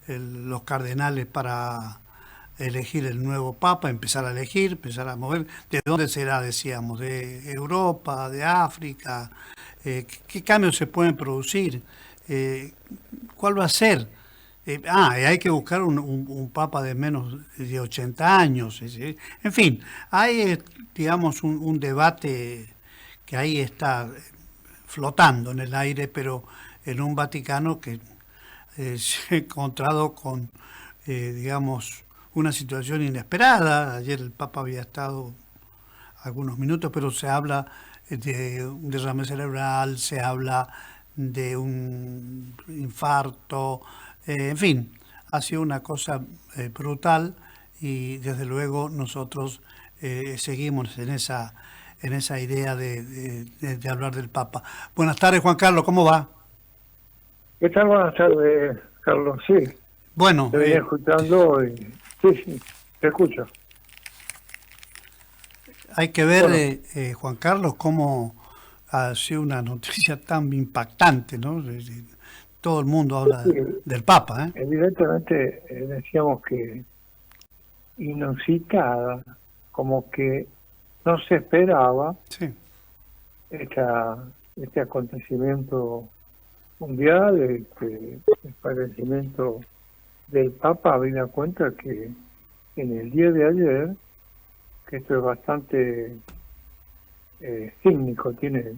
los cardenales para elegir el nuevo papa, empezar a elegir, empezar a mover. ¿De dónde será, decíamos? ¿De Europa, de África? ¿Qué cambios se pueden producir? Eh, ¿Cuál va a ser? Hay que buscar un papa de menos de 80 años. En fin, hay, digamos, un debate que ahí está flotando en el aire, pero en un Vaticano que se ha encontrado con, digamos, una situación inesperada. Ayer el Papa había estado algunos minutos, pero se habla de un derrame cerebral, se habla de un infarto, en fin, ha sido una cosa brutal y desde luego nosotros seguimos en esa idea de hablar del Papa. Buenas tardes, Juan Carlos, ¿cómo va? ¿Qué tal? Buenas tardes, Carlos. Sí, Bueno, te venía escuchando y sí, te escucho. hay que ver, Bueno, Juan Carlos, cómo ha sido una noticia tan impactante, ¿no? Todo el mundo sí, habla del Papa, ¿eh? evidentemente decíamos que inusitada, como que no se esperaba Sí, este acontecimiento mundial, el fallecimiento del Papa, habida cuenta que en el día de ayer, que esto es bastante cínico, tiene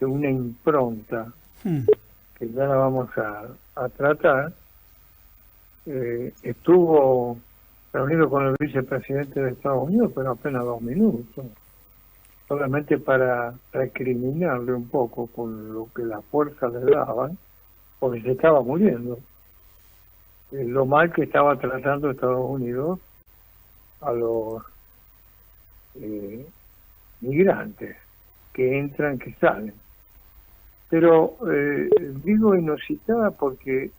una impronta mm, que ya la vamos a tratar. Estuvo reunido con el vicepresidente de Estados Unidos, pero apenas 2 minutos, solamente para recriminarle un poco con lo que las fuerzas le daban, porque se estaba muriendo. Lo mal que estaba tratando Estados Unidos a los migrantes que entran, que salen. Pero digo inusitada porque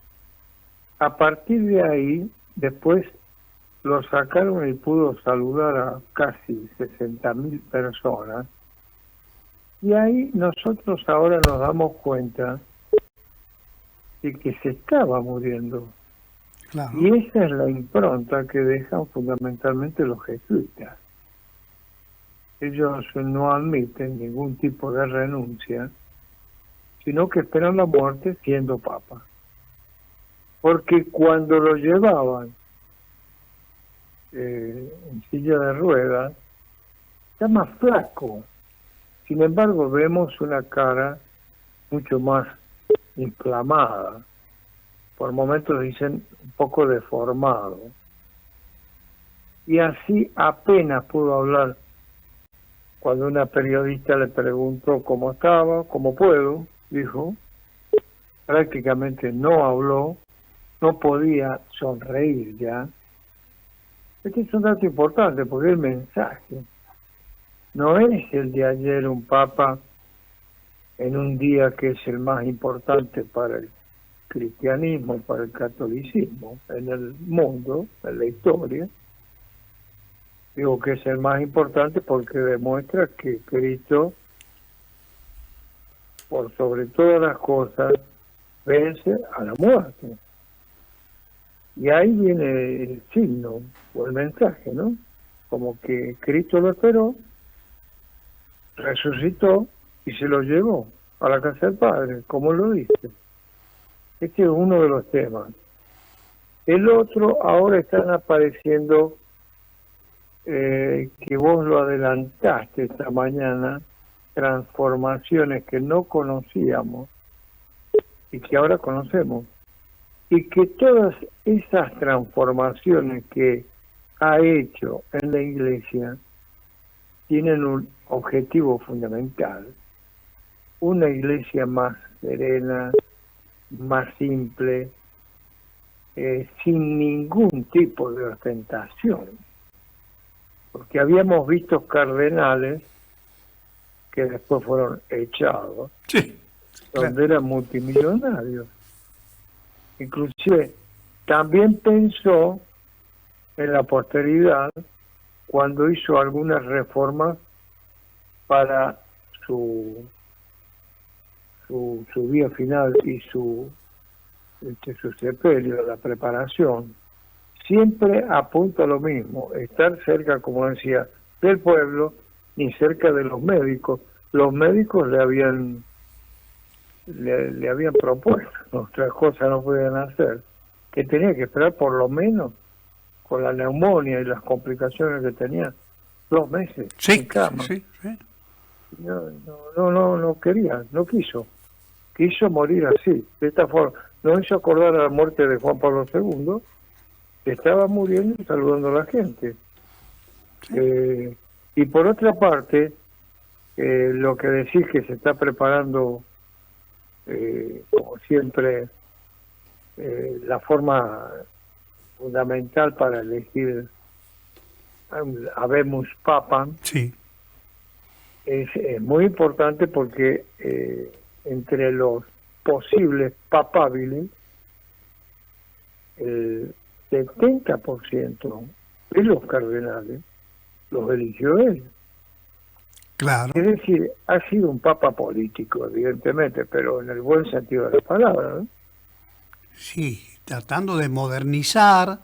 a partir de ahí, después lo sacaron y pudo saludar a casi 60.000 personas. Y ahí nosotros ahora nos damos cuenta de que se estaba muriendo. claro. Y esa es la impronta que dejan fundamentalmente los jesuitas. Ellos no admiten ningún tipo de renuncia, sino que esperan la muerte siendo papa. Porque cuando lo llevaban en silla de ruedas, está más flaco. Sin embargo, vemos una cara mucho más inflamada. Por momentos dicen un poco deformado. Y así apenas pudo hablar cuando una periodista le preguntó cómo estaba, cómo puedo, dijo. Prácticamente no habló, no podía sonreír ya. Este es un dato importante porque el mensaje no es el de ayer un papa en un día que es el más importante para el cristianismo, para el catolicismo, en el mundo, en la historia. Digo que es el más importante porque demuestra que Cristo, por sobre todas las cosas, vence a la muerte. Y ahí viene el signo o el mensaje, ¿no? Como que Cristo lo esperó, resucitó y se lo llevó a la casa del Padre, como lo dice. Este es uno de los temas. El otro, ahora están apareciendo, que vos lo adelantaste esta mañana, transformaciones que no conocíamos y que ahora conocemos. Y que todas esas transformaciones que ha hecho en la Iglesia tienen un objetivo fundamental. Una Iglesia más serena, más simple, sin ningún tipo de ostentación. Porque habíamos visto cardenales que después fueron echados, Sí, claro. donde eran multimillonarios. Inclusive también pensó en la posteridad cuando hizo algunas reformas para su vía final y su su sepelio, la preparación, siempre apunta a lo mismo, estar cerca, como decía, del pueblo ni cerca de los médicos. Los médicos le habían propuesto, otras cosas no podían hacer, que tenía que esperar por lo menos con la neumonía y las complicaciones que tenía 2 meses en cama. Sí, sí. No quería, no quiso morir así, de esta forma. Nos hizo acordar a la muerte de Juan Pablo II, que estaba muriendo y saludando a la gente. Sí. Y por otra parte, lo que decís que se está preparando, como siempre, la forma fundamental para elegir habemus papam, sí, es muy importante porque entre los posibles papables, el 70% de los cardenales los eligió él. claro. Es decir, ha sido un papa político, evidentemente, pero en el buen sentido de la palabra, ¿no? Sí, tratando de modernizar,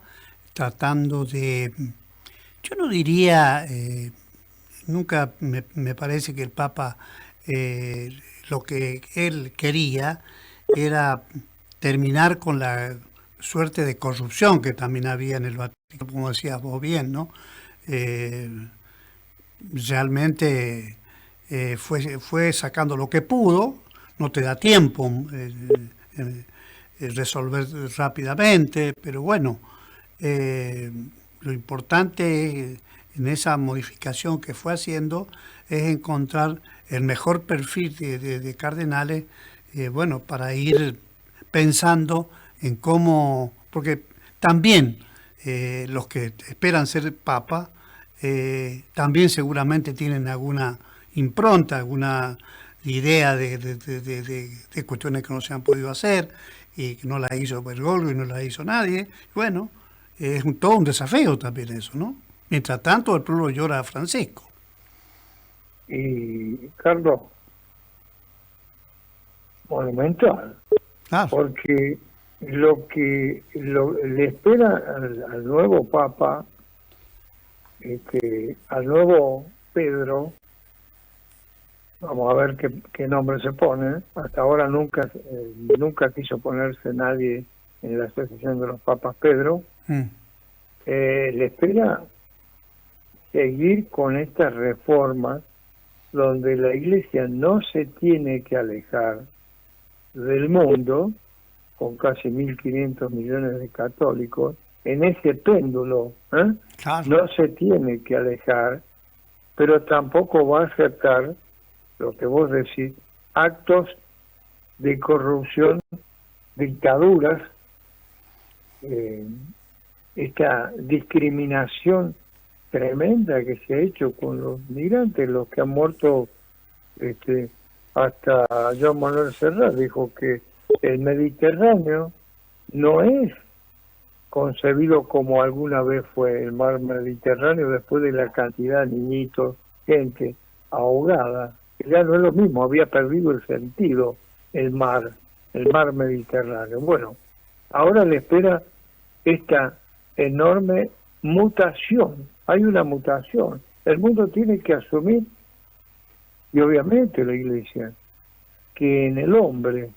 tratando de... Yo no diría, nunca me parece que el Papa lo que él quería era terminar con la suerte de corrupción que también había en el Vaticano, como decías vos bien, ¿no? Eh, realmente fue sacando lo que pudo, no te da tiempo resolver rápidamente, pero bueno, lo importante en esa modificación que fue haciendo es encontrar el mejor perfil de cardenales, bueno, para ir pensando en cómo, porque también los que esperan ser papa, también seguramente tienen alguna impronta, alguna idea de cuestiones que no se han podido hacer y que no la hizo Bergoglio y no la hizo nadie. Bueno, es todo un desafío también eso, ¿no? Mientras tanto, el pueblo llora a Francisco. Y, Carlos, monumental, Claro. porque lo que le espera al nuevo Papa, al nuevo Pedro, vamos a ver qué nombre se pone. Hasta ahora nunca quiso ponerse nadie en la asociación de los papas Pedro. Le espera seguir con estas reformas donde la Iglesia no se tiene que alejar del mundo, con casi 1.500 millones de católicos, en ese péndulo, Claro. no se tiene que alejar, pero tampoco va a aceptar lo que vos decís, actos de corrupción, dictaduras, esta discriminación tremenda que se ha hecho con los migrantes, los que han muerto, hasta Joan Manuel Serrat dijo que el Mediterráneo no es concebido como alguna vez fue el mar Mediterráneo después de la cantidad de niñitos, gente ahogada. Ya no es lo mismo, había perdido el sentido el mar Mediterráneo. Bueno, ahora le espera esta enorme mutación. Hay una mutación. El mundo tiene que asumir, y obviamente la Iglesia, que en el hombre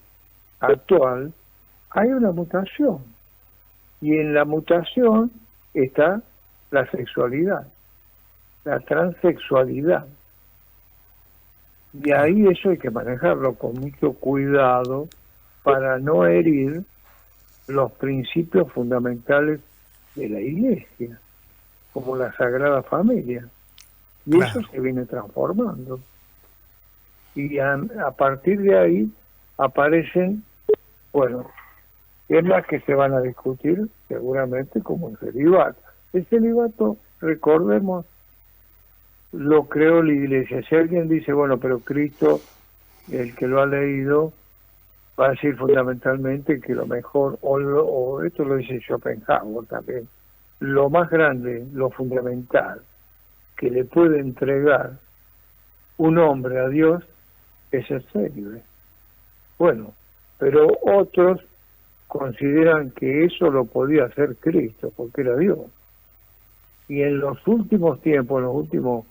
actual hay una mutación. Y en la mutación está la sexualidad, la transexualidad. Y ahí eso hay que manejarlo con mucho cuidado para no herir los principios fundamentales de la Iglesia, como la Sagrada Familia. Y Claro. eso se viene transformando. Y a partir de ahí aparecen, bueno, temas que se van a discutir seguramente como el celibato. El celibato, recordemos, lo creó la Iglesia. Si alguien dice, bueno, pero Cristo, el que lo ha leído, va a decir fundamentalmente que lo mejor, o esto lo dice Schopenhauer también, lo más grande, lo fundamental que le puede entregar un hombre a Dios es el célibe. Bueno, pero otros consideran que eso lo podía hacer Cristo, porque era Dios. Y en los últimos tiempos, en los últimos,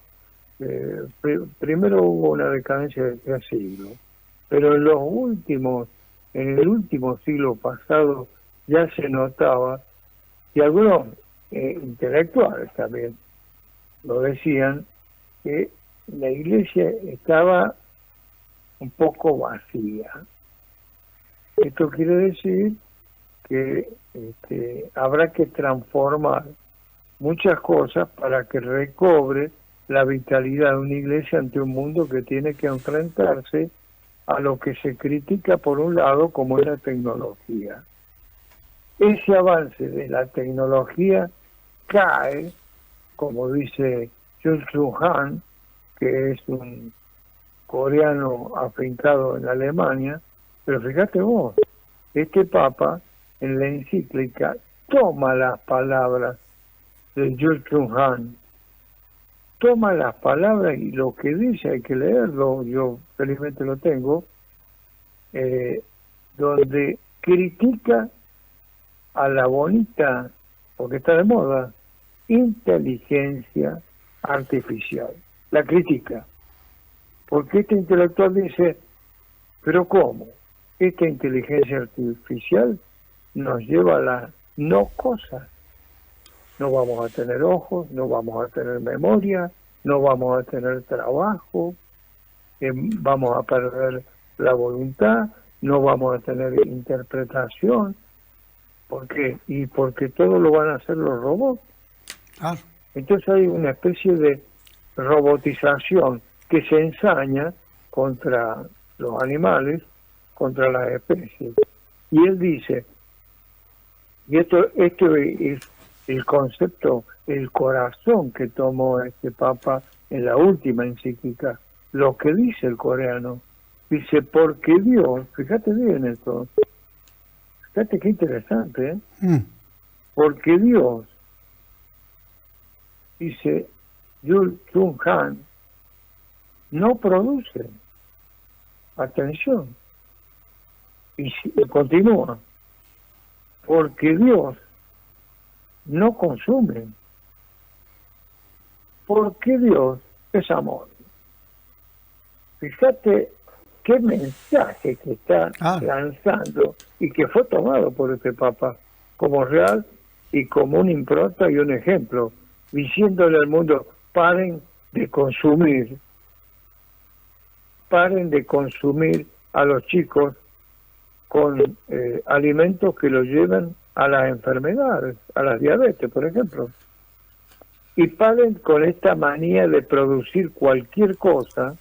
primero hubo una decadencia de 3 siglos, pero en el último siglo pasado ya se notaba, y algunos intelectuales también lo decían, que la iglesia estaba un poco vacía. Esto quiere decir que habrá que transformar muchas cosas para que recobre la vitalidad de una iglesia ante un mundo que tiene que enfrentarse a lo que se critica por un lado como es la tecnología. Ese avance de la tecnología cae, como dice Jung Sung Han, que es un coreano afincado en Alemania, pero fíjate vos, este Papa en la encíclica toma las palabras de Jung Sung Han, toma las palabras y lo que dice hay que leerlo, yo felizmente lo tengo, donde critica a la bonita, porque está de moda, inteligencia artificial. La critica. Porque este intelectual dice, pero ¿cómo? Esta inteligencia artificial nos lleva a las no cosas. No vamos a tener ojos, no vamos a tener memoria, no vamos a tener trabajo, vamos a perder la voluntad, no vamos a tener interpretación. ¿Por qué? Y porque todo lo van a hacer los robots. Claro. Entonces hay una especie de robotización que se ensaña contra los animales, contra las especies. Y él dice, y esto es el concepto, el corazón que tomó este Papa en la última encíclica, lo que dice el coreano, dice, porque Dios, fíjate bien esto, fíjate qué interesante, ¿eh? Porque Dios, dice Jung Sung Han, no produce. Atención. Y continúa. Porque Dios no consume. Porque Dios es amor. Fíjate qué mensaje que está lanzando y que fue tomado por este Papa como real y como una impronta y un ejemplo, diciéndole al mundo, paren de consumir a los chicos con alimentos que los lleven a las enfermedades, a las diabetes, por ejemplo. Y paren con esta manía de producir cualquier cosa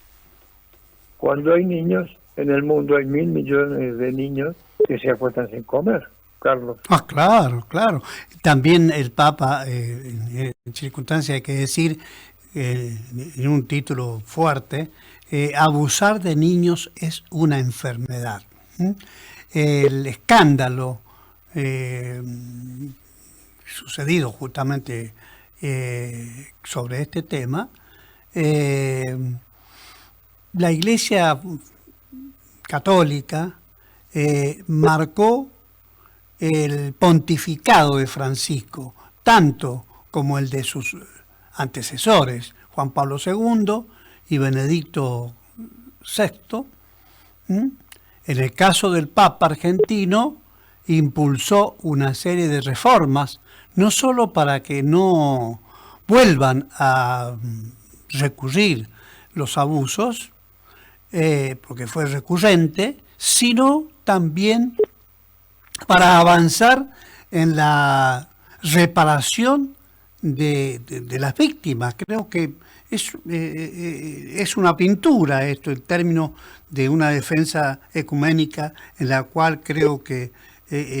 cuando hay niños en el mundo, hay 1.000 millones de niños que se acuestan sin comer, Carlos. Claro, claro. También el Papa, en circunstancias hay que decir, en un título fuerte, abusar de niños es una enfermedad. El escándalo sucedido justamente sobre este tema, la Iglesia Católica marcó el pontificado de Francisco, tanto como el de sus antecesores, Juan Pablo II y Benedicto VI. En el caso del Papa argentino, impulsó una serie de reformas, no solo para que no vuelvan a recurrir los abusos, porque fue recurrente, sino también para avanzar en la reparación de las víctimas. Creo que es una pintura esto en términos de una defensa ecuménica en la cual creo que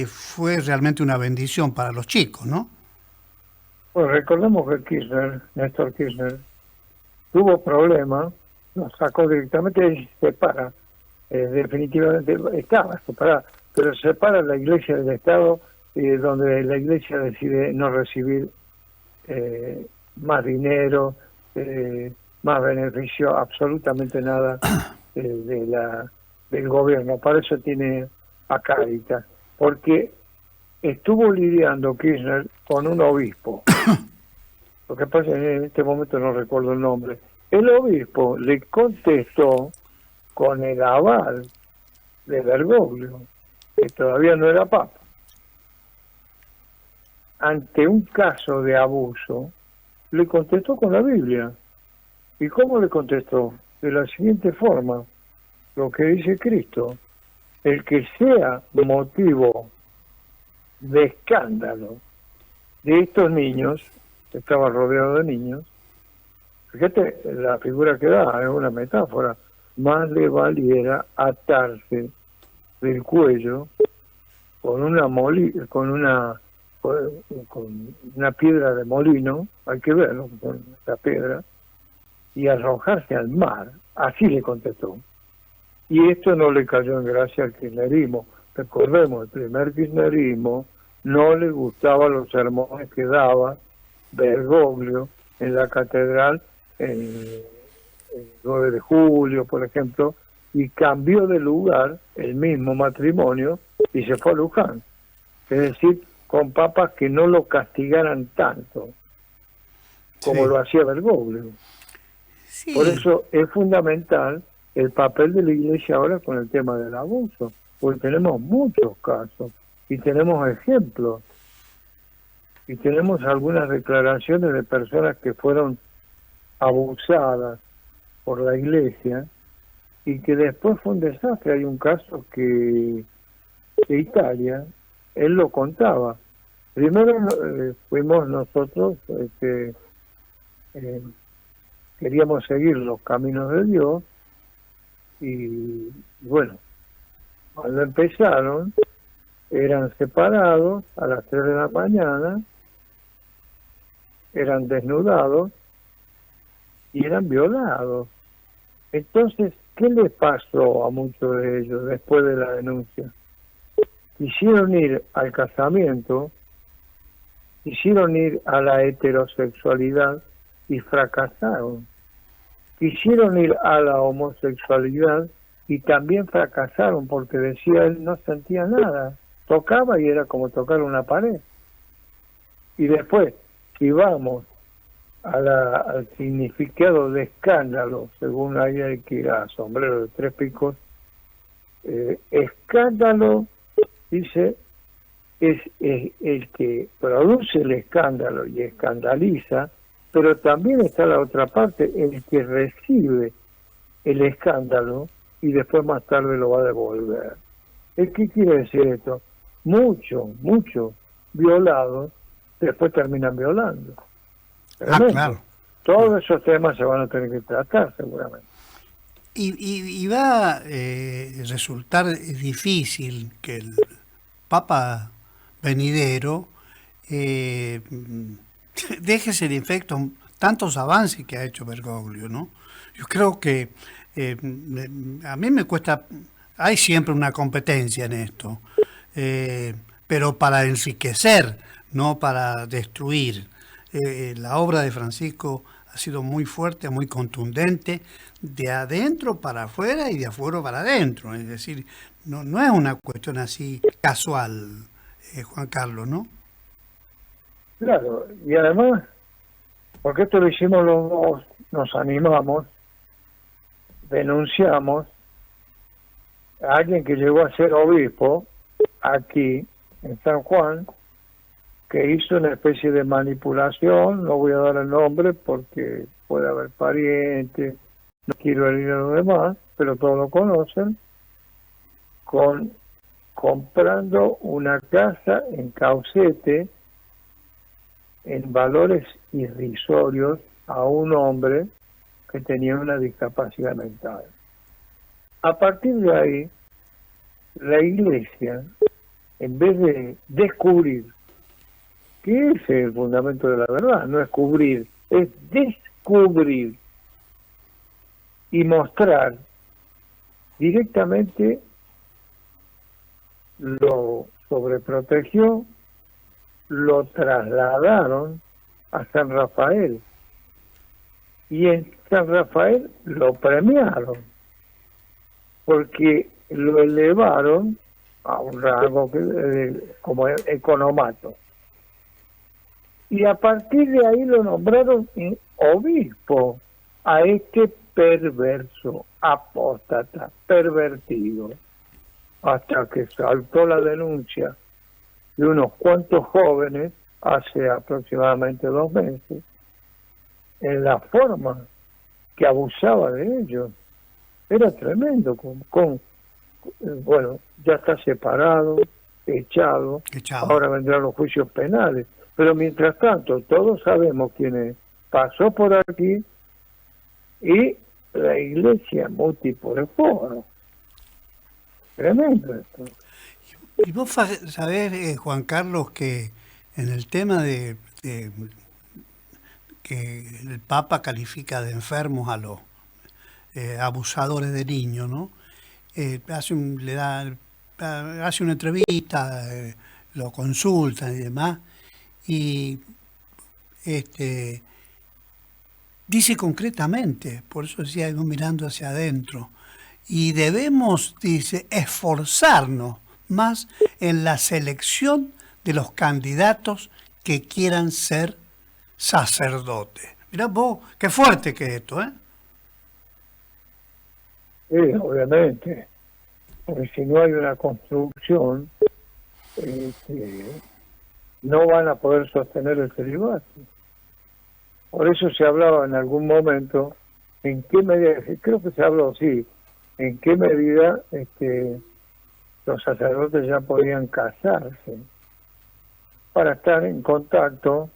fue realmente una bendición para los chicos, ¿no? Pues recordemos que Néstor Kirchner, tuvo problemas, lo sacó directamente y se separa. Definitivamente estaba separada, pero separa la Iglesia del Estado, donde la Iglesia decide no recibir más dinero, más beneficio, absolutamente nada del gobierno. Para eso tiene a Cáritas. porque estuvo lidiando Kirchner con un obispo. Lo que pasa es que en este momento no recuerdo el nombre. El obispo le contestó con el aval de Bergoglio, que todavía no era papa. Ante un caso de abuso, le contestó con la Biblia. ¿Y cómo le contestó? De la siguiente forma, lo que dice Cristo: el que sea motivo de escándalo de estos niños, estaba rodeado de niños, fíjate la figura que da, es una metáfora, más le valiera atarse del cuello con una piedra de molino, hay que verlo, con esa piedra, y arrojarse al mar. Así le contestó. Y esto no le cayó en gracia al kirchnerismo. Recordemos, el primer kirchnerismo no le gustaban los sermones que daba Bergoglio en la catedral el 9 de julio, por ejemplo, y cambió de lugar el mismo matrimonio y se fue a Luján. Es decir, con papas que no lo castigaran tanto como Sí. lo hacía Bergoglio. Sí. Por eso es fundamental el papel de la Iglesia ahora con el tema del abuso, porque tenemos muchos casos y tenemos ejemplos y tenemos algunas declaraciones de personas que fueron abusadas por la Iglesia y que después fue un desastre. Hay un caso que de Italia, él lo contaba. Primero fuimos nosotros, queríamos seguir los caminos de Dios y bueno, cuando empezaron eran separados a las 3 de la mañana, eran desnudados y eran violados. Entonces, ¿qué les pasó a muchos de ellos después de la denuncia? Quisieron ir al casamiento, quisieron ir a la heterosexualidad y fracasaron. Quisieron ir a la homosexualidad y también fracasaron porque decía él no sentía nada. Tocaba y era como tocar una pared. Y después, si vamos al significado de escándalo, según ahí hay que ir a Sombrero de Tres Picos, escándalo, dice, es el que produce el escándalo y escandaliza, pero también está la otra parte, el que recibe el escándalo y después más tarde lo va a devolver. ¿Qué quiere decir esto? Muchos violados después terminan violando. Tremendo. Claro. Todos esos temas se van a tener que tratar seguramente. Y va a resultar difícil que el Papa venidero deje sin efecto tantos avances que ha hecho Bergoglio, ¿no? Yo creo que a mí me cuesta, hay siempre una competencia en esto, pero para enriquecer, no para destruir. La obra de Francisco ha sido muy fuerte, muy contundente, de adentro para afuera y de afuera para adentro. Es decir, no es una cuestión así casual, Juan Carlos, ¿no? Claro, y además, porque esto lo hicimos los dos, nos animamos, denunciamos a alguien que llegó a ser obispo aquí en San Juan, que hizo una especie de manipulación, no voy a dar el nombre porque puede haber parientes, no quiero herir a los demás, pero todos lo conocen, comprando una casa en Caucete en valores irrisorios a un hombre que tenía una discapacidad mental. A partir de ahí, la Iglesia, en vez de descubrir, que ese es el fundamento de la verdad, no es cubrir, es descubrir y mostrar directamente, lo sobreprotegió, lo trasladaron a San Rafael y en San Rafael lo premiaron porque lo elevaron a un rango como economato. Y a partir de ahí lo nombraron obispo a este perverso, apóstata, pervertido, hasta que saltó la denuncia de unos cuantos jóvenes hace aproximadamente 2 meses, en la forma que abusaba de ellos. Era tremendo, bueno, ya está separado, echado, ahora vendrán los juicios penales, pero mientras tanto todos sabemos quién es, pasó por aquí y la iglesia multiplicó. Tremendo esto. Y vos sabés, Juan Carlos, que en el tema de que el Papa califica de enfermos a los abusadores de niños, ¿no? Hace una entrevista, lo consultan y demás, y dice concretamente, por eso decía, mirando hacia adentro, y debemos, dice, esforzarnos más en la selección de los candidatos que quieran ser sacerdotes. Mirá vos, qué fuerte que es esto, ¿eh? Sí, obviamente, porque si no hay una construcción, no van a poder sostener el celibato. Por eso se hablaba en algún momento, en qué medida, creo que se habló, sí, en qué medida los sacerdotes ya podían casarse para estar en contacto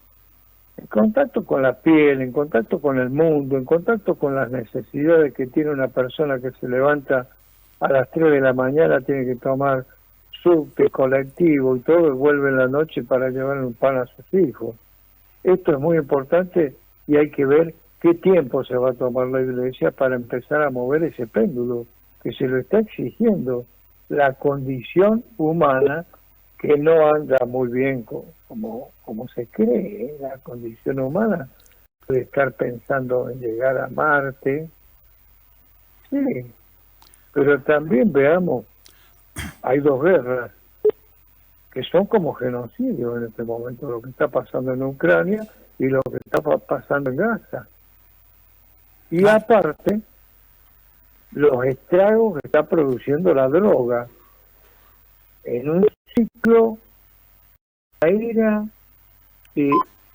con la piel, en contacto con el mundo, en contacto con las necesidades que tiene una persona que se levanta a las 3 de la mañana, tiene que tomar subte, colectivo y todo, y vuelve en la noche para llevarle un pan a sus hijos. Esto es muy importante y hay que ver qué tiempo se va a tomar la Iglesia para empezar a mover ese péndulo, que se lo está exigiendo la condición humana, que no anda muy bien como se cree. La condición humana puede estar pensando en llegar a Marte, sí, pero también veamos, hay 2 guerras que son como genocidio en este momento, lo que está pasando en Ucrania y lo que está pasando en Gaza. Y aparte, los estragos que está produciendo la droga en un ciclo era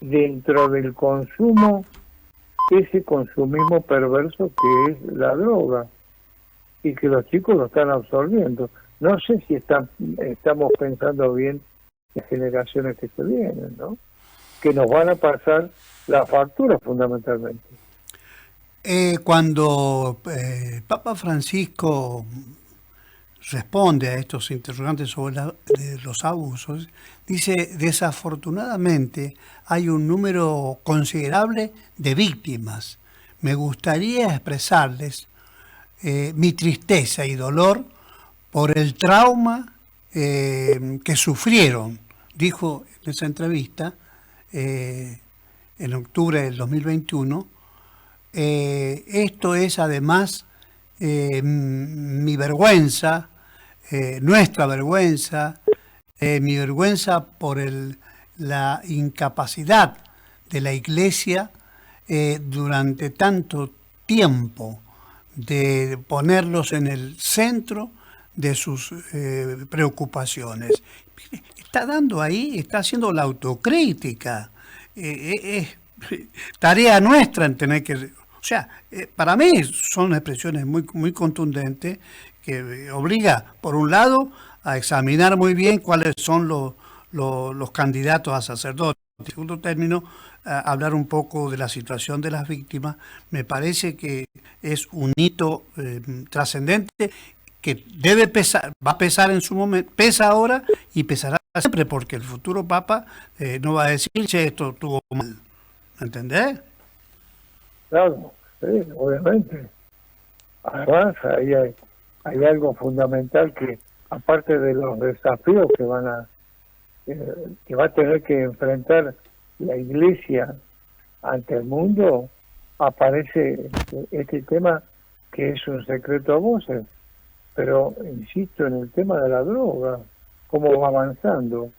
dentro del consumo, ese consumismo perverso que es la droga, y que los chicos lo están absorbiendo. No sé si estamos pensando bien las generaciones que se vienen, ¿no? Que nos van a pasar la factura fundamentalmente. Cuando Papa Francisco responde a estos interrogantes sobre los abusos, dice: desafortunadamente hay un número considerable de víctimas. Me gustaría expresarles mi tristeza y dolor por el trauma que sufrieron, dijo en esa entrevista en octubre del 2021. Esto es además mi vergüenza, nuestra vergüenza, mi vergüenza por la incapacidad de la Iglesia durante tanto tiempo de ponerlos en el centro de sus preocupaciones. Está dando ahí, está haciendo la autocrítica. Es tarea nuestra en tener que... O sea, para mí son expresiones muy contundentes que obliga, por un lado, a examinar muy bien cuáles son los candidatos a sacerdotes. En segundo término, hablar un poco de la situación de las víctimas. Me parece que es un hito trascendente que debe pesar, va a pesar en su momento, pesa ahora y pesará siempre, porque el futuro Papa no va a decir, che, esto estuvo mal. ¿Me entendés? Claro, sí, obviamente. Además, ahí hay algo fundamental que, aparte de los desafíos que va a tener que enfrentar la Iglesia ante el mundo, aparece este tema que es un secreto a voces, pero insisto en el tema de la droga, cómo va avanzando.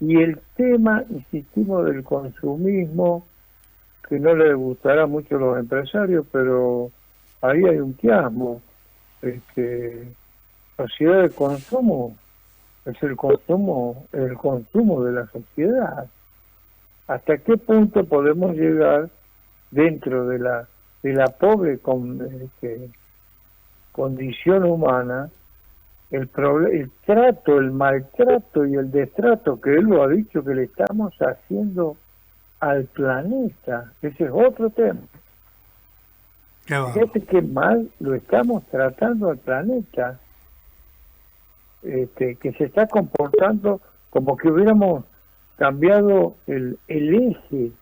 Y el tema, insistimos, del consumismo, que no le gustará mucho a los empresarios, pero ahí hay un quiasmo. Sociedad de consumo es el consumo de la sociedad. ¿Hasta qué punto podemos llegar dentro de la pobre condición humana, el trato, el maltrato y el destrato que él lo ha dicho que le estamos haciendo al planeta? Ese es otro tema. Fíjate qué mal lo estamos tratando al planeta, que se está comportando como que hubiéramos cambiado el eje,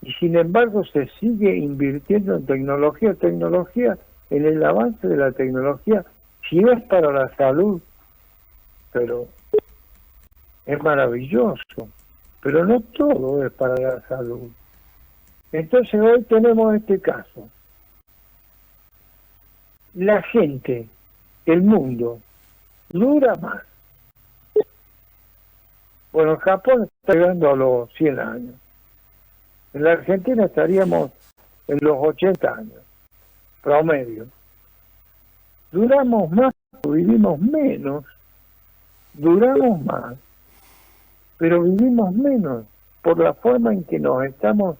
y sin embargo se sigue invirtiendo en tecnología, en el avance de la tecnología, si es para la salud, pero es maravilloso, pero no todo es para la salud. Entonces hoy tenemos este caso. La gente, el mundo, dura más. Bueno, Japón está llegando a los 100 años. En la Argentina estaríamos en los 80 años, promedio. Duramos más, vivimos menos, duramos más, pero vivimos menos por la forma en que nos estamos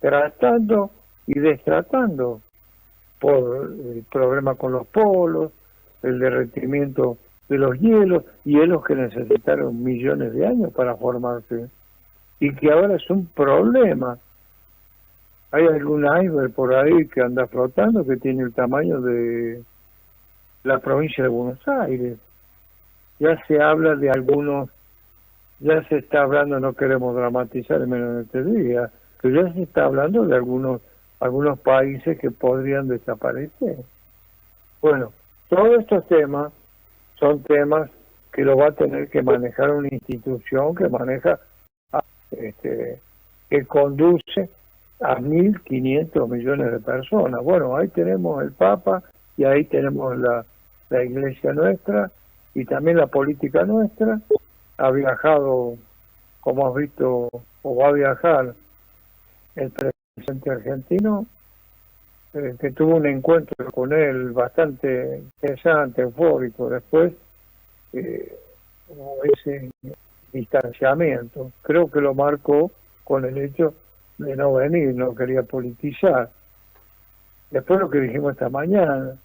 tratando y destratando, por el problema con los polos, el derretimiento de los hielos que necesitaron millones de años para formarse y que ahora es un problema. Hay algún iceberg por ahí que anda flotando que tiene el tamaño de la provincia de Buenos Aires. Ya se habla de algunos, ya se está hablando, no queremos dramatizar menos en este día, pero ya se está hablando de algunos países que podrían desaparecer. Bueno, todos estos temas son temas que lo va a tener que manejar una institución que maneja, que conduce a 1.500 millones de personas. Bueno, ahí tenemos el Papa y ahí tenemos la Iglesia nuestra y también la política nuestra. Ha viajado, como has visto, o va a viajar el presidente argentino, que tuvo un encuentro con él bastante interesante, eufórico. Después hubo ese distanciamiento. Creo que lo marcó con el hecho de no venir, no quería politizar. Después lo que dijimos esta mañana,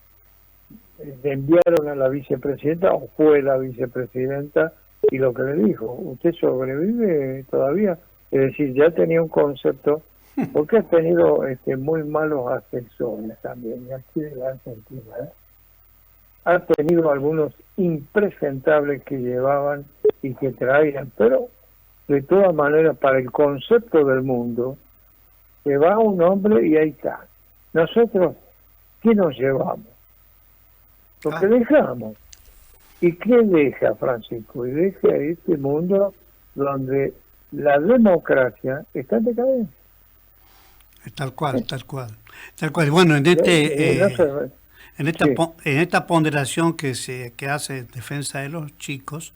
le enviaron a la vicepresidenta, o fue la vicepresidenta, y lo que le dijo, ¿usted sobrevive todavía? Es decir, ya tenía un concepto, porque ha tenido muy malos asesores también, y aquí de la Argentina, ha tenido algunos impresentables que llevaban y que traían, pero de todas maneras, para el concepto del mundo, se va un hombre y ahí está. Nosotros, ¿qué nos llevamos? Lo que dejamos. ¿Y qué deja Francisco? Y deja este mundo donde la democracia está en decadencia. Tal cual, tal cual. Tal cual. Bueno, en esta ponderación que hace en defensa de los chicos,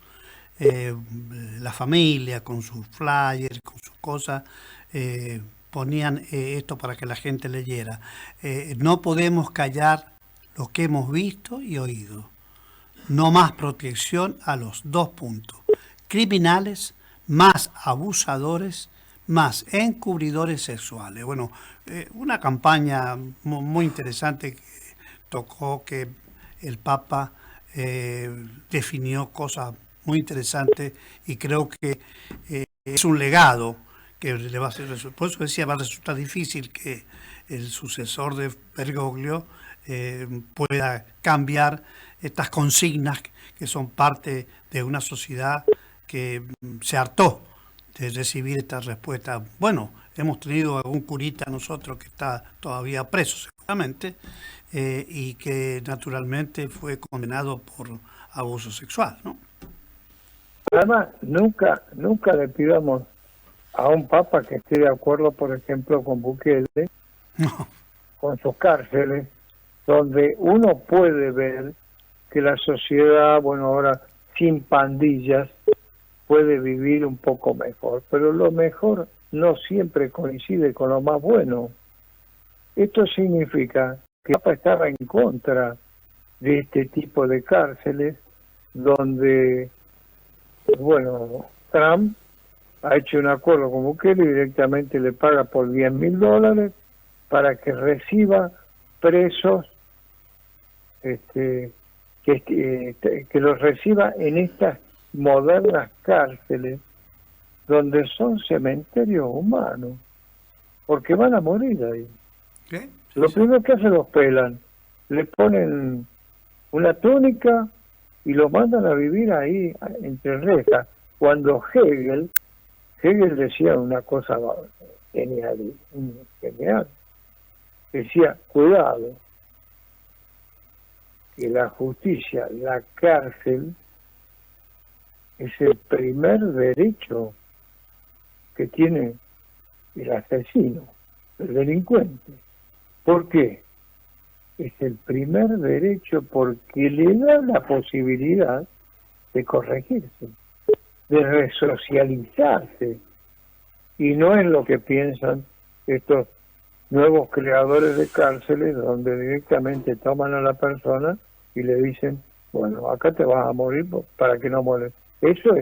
la familia con sus flyers, con sus cosas, ponían esto para que la gente leyera. No podemos callar lo que hemos visto y oído. No más protección a los 2 puntos. Criminales, más abusadores, más encubridores sexuales. Bueno, una campaña muy interesante que tocó, que el Papa definió cosas muy interesantes y creo que es un legado que le va a hacer. Por eso decía, va a resultar difícil que el sucesor de Bergoglio pueda cambiar estas consignas que son parte de una sociedad que se hartó de recibir esta respuesta. Bueno, hemos tenido algún curita nosotros que está todavía preso seguramente y que naturalmente fue condenado por abuso sexual, ¿no? Además, nunca le pidamos a un papa que esté de acuerdo, por ejemplo, con Bukele, no, con sus cárceles, donde uno puede ver que la sociedad, bueno, ahora sin pandillas, puede vivir un poco mejor. Pero lo mejor no siempre coincide con lo más bueno. Esto significa que el Papa estaba en contra de este tipo de cárceles donde, bueno, Trump ha hecho un acuerdo con Bukele y directamente le paga por $10.000 para que reciba presos, que los reciba en estas modernas cárceles donde son cementerios humanos, porque van a morir ahí. ¿Qué? Lo primero que hacen, los pelan, le ponen una túnica y lo mandan a vivir ahí entre rejas. Cuando Hegel decía una cosa genial, decía, cuidado, que la justicia, la cárcel, es el primer derecho que tiene el asesino, el delincuente. ¿Por qué? Es el primer derecho porque le da la posibilidad de corregirse, de resocializarse, y no es lo que piensan estos nuevos creadores de cárceles, donde directamente toman a la persona y le dicen, bueno, acá te vas a morir para que no mueres. Eso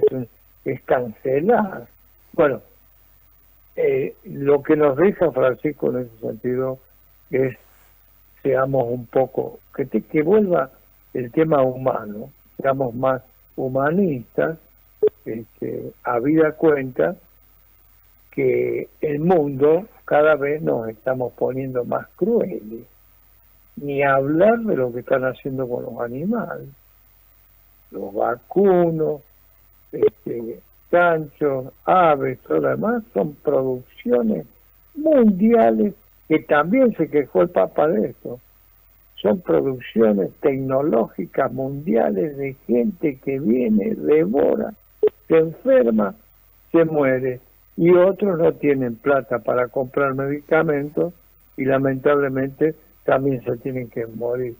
es cancelar. Bueno, lo que nos deja Francisco en ese sentido es, seamos un poco, que vuelva el tema humano, seamos más humanistas, habida cuenta que el mundo cada vez nos estamos poniendo más crueles, ni hablar de lo que están haciendo con los animales, los vacunos, chanchos, aves, todo lo demás, son producciones mundiales, que también se quejó el Papa de esto. Son producciones tecnológicas mundiales de gente que viene, devora, se enferma, se muere, y otros no tienen plata para comprar medicamentos y lamentablemente también se tienen que morir.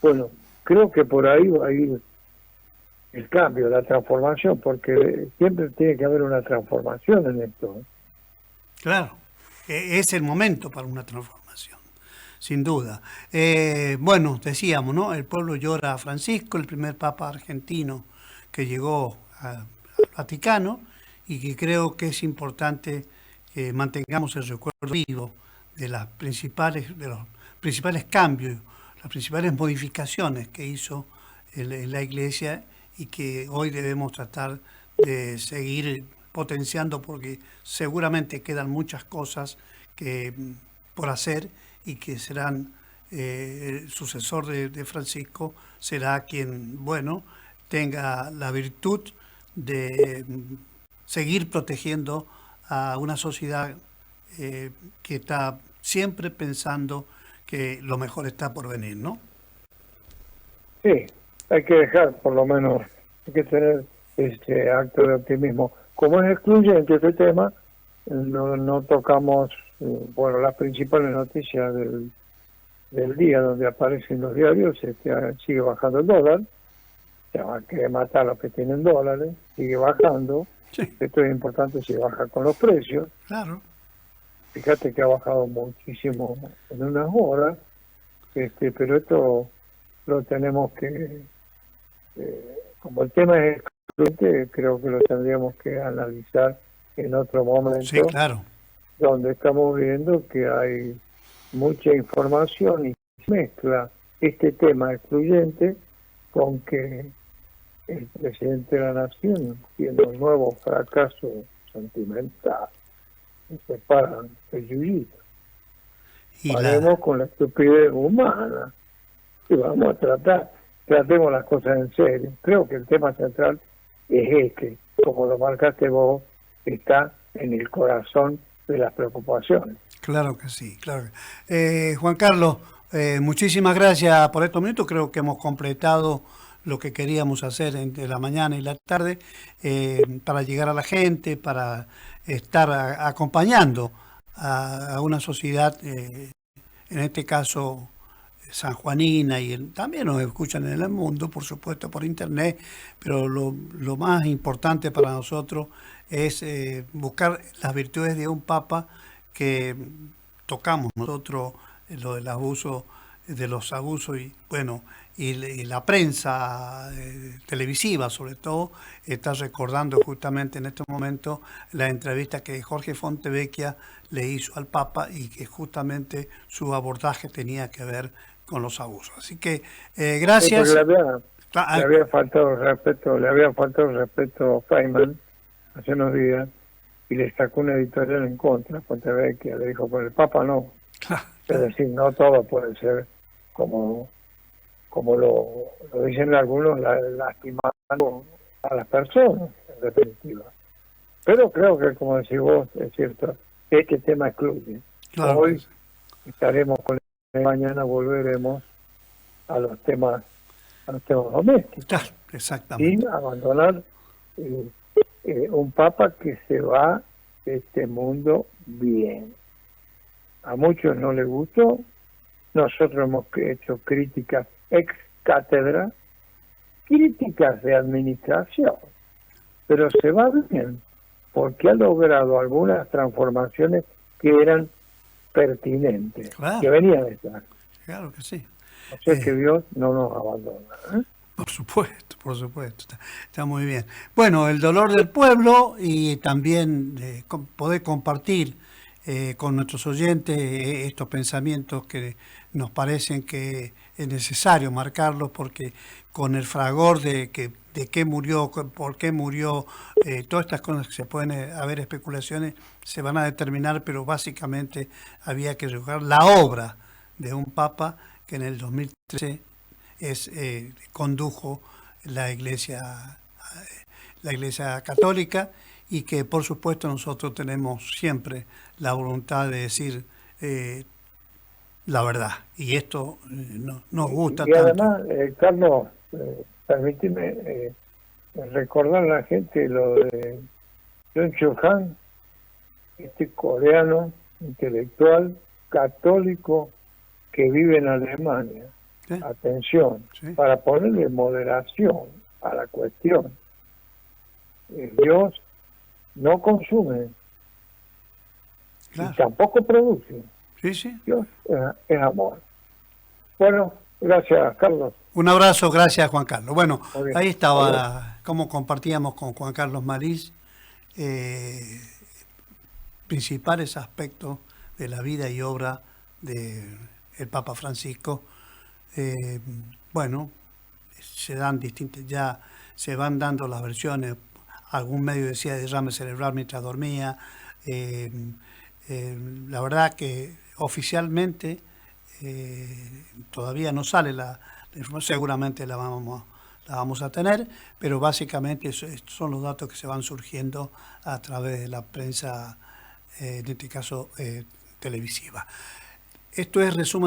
Bueno, creo que por ahí va a ir el cambio, la transformación, porque siempre tiene que haber una transformación en esto. Claro, es el momento para una transformación, sin duda. Bueno, decíamos, ¿no? El pueblo llora a Francisco, el primer papa argentino que llegó al Vaticano, y que creo que es importante que mantengamos el recuerdo vivo de los principales cambios, las principales modificaciones que hizo la Iglesia, y que hoy debemos tratar de seguir potenciando, porque seguramente quedan muchas cosas por hacer, y que serán el sucesor de Francisco será quien, bueno, tenga la virtud de seguir protegiendo a una sociedad que está siempre pensando que lo mejor está por venir, ¿no? Sí, hay que dejar, por lo menos, hay que tener este acto de optimismo. Como es excluyente este tema, no tocamos, bueno, las principales noticias del día donde aparecen los diarios. Sigue bajando el dólar, hay que matar a los que tienen dólares, sigue bajando. Sí. Esto es importante, si baja con los precios. Claro. Fíjate que ha bajado muchísimo en unas horas, pero esto lo tenemos que, como el tema es excluyente, creo que lo tendríamos que analizar en otro momento. Sí, claro. Donde estamos viendo que hay mucha información y se mezcla este tema excluyente con que el presidente de la Nación tiene un nuevo fracaso sentimental y se paran el yuyito. Paremos con la estupidez humana y vamos a tratemos las cosas en serio. Creo que el tema central es como lo marcaste vos, está en el corazón de las preocupaciones. Claro que sí, claro. Juan Carlos, muchísimas gracias por estos minutos. Creo que hemos completado lo que queríamos hacer entre la mañana y la tarde, para llegar a la gente, para estar acompañando a una sociedad, en este caso sanjuanina y también nos escuchan en el mundo, por supuesto, por internet, pero lo más importante para nosotros es buscar las virtudes de un papa que tocamos nosotros, lo del abuso, de los abusos y bueno, y la prensa televisiva sobre todo está recordando justamente en este momento la entrevista que Jorge Fontevecchia le hizo al Papa y que justamente su abordaje tenía que ver con los abusos. Así que gracias. Le había faltado el respeto a Feynman hace unos días y le sacó una editorial en contra, Fontevecchia, le dijo, pero el Papa no. Es decir, no todo puede ser como lo dicen algunos, lastimando a las personas, en definitiva. Pero creo que, como decís vos, es cierto, este tema excluye. Claro. Hoy estaremos con él, mañana volveremos a los temas domésticos. Claro, exactamente. Sin abandonar un papa que se va de este mundo bien. A muchos no les gustó, nosotros hemos hecho críticas ex cátedra, críticas de administración, pero se va bien porque ha logrado algunas transformaciones que eran pertinentes, claro, que venían de estar. Claro que sí. O sea que Dios no nos abandona. Por supuesto, está muy bien. Bueno, el dolor del pueblo y también poder compartir con nuestros oyentes estos pensamientos que nos parecen que es necesario marcarlos porque con el fragor de qué murió, por qué murió, todas estas cosas que se pueden haber especulaciones se van a determinar, pero básicamente había que juzgar la obra de un papa que en el 2013 condujo la Iglesia Católica y que por supuesto nosotros tenemos siempre la voluntad de decir la verdad y esto nos gusta y tanto. Además, Carlos, permíteme recordar a la gente lo de John Cho-han, este coreano intelectual católico que vive en Alemania. ¿Sí? Atención, Sí. Para ponerle moderación a la cuestión. Dios no consume, Claro. y tampoco produce. Sí. Dios es amor. Bueno, gracias, Carlos. Un abrazo, gracias Juan Carlos. Bueno, ahí estaba Adiós. como compartíamos con Juan Carlos Marís principales aspectos de la vida y obra del Papa Francisco. Bueno, se dan distintas, ya se van dando las versiones. Algún medio decía derrame cerebral mientras dormía. La verdad que oficialmente todavía no sale la información, seguramente la vamos a tener, pero básicamente estos son los datos que se van surgiendo a través de la prensa, en este caso televisiva. Esto es resumen